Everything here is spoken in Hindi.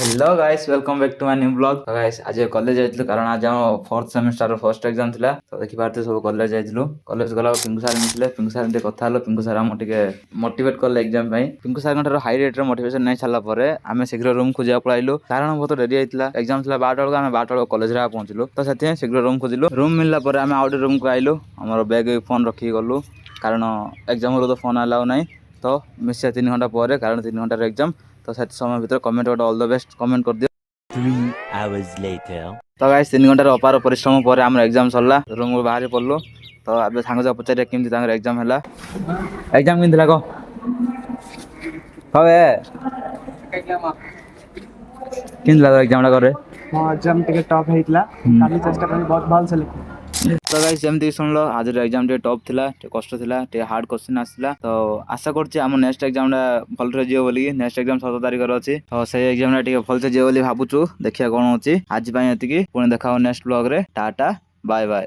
Hello guys welcome back to my new blog. तो गाइस आज कॉलेज जाइथिलु कारण आज हम फोर्थ सेमेस्टर फर्स्ट एग्जाम थिला। तो देखि पारते सब कॉलेज जाइथिलु। कॉलेज गला पिंकु सर मिसले पिंकु सर ने कथा हलो। पिंकु सर हम टिके मोटिवेट करले एग्जाम पई। Pinku sir Günter high rate रे मोटिवेशन नै छला परे आमे शीघ्र रूम खोजिया पळाइलु कारण बहुत रेडी आइतला। एग्जाम थिला 12 बळका आमे 12 बळका कॉलेज रे पहुंचलु। तो सेते शीघ्र रूम खोजिलु। रूम मिलला परे आमे आउट रूम को आइलु। हमर बैग फोन रखी गलु कारण एग्जाम रो तो फोन अलाउ नै। तो मिसे 3 घंटा परे कारण 3 घंटा रे एग्जाम। तो सेते समय भीतर कमेंट गोटे ऑल द बेस्ट कमेंट कर दियो। 3 hours later. तो गाइस 3 घंटा अपार परिश्रम पर आम एग्जाम सरला रूम बाहर पड़लु। तो अब सांग पचारे केमती एग्जाम है एग्जाम केमती कह हे केमती लगा एग्जाम करे एग्जाम टिके टफ हेतला काली चेष्टा करी बहुत भल से लिख। तो गाइस एमती सुनलो आज एग्जाम टे टफ थिला टे कष्ट थिला टे हार्ड क्वेश्चन आसला। तो आशा करछि हम नेक्स्ट एग्जाम टा भल रे जियो बोली नेक्स्ट एग्जाम 17 तारिख रे अछि। तो से एग्जाम टा टे भल से जियो बोली भाबुछु देखिया कोन होछि। आज पई एतिकी पुणी देखाओ नेक्स्ट ब्लॉग रे टाटा बाय बाय।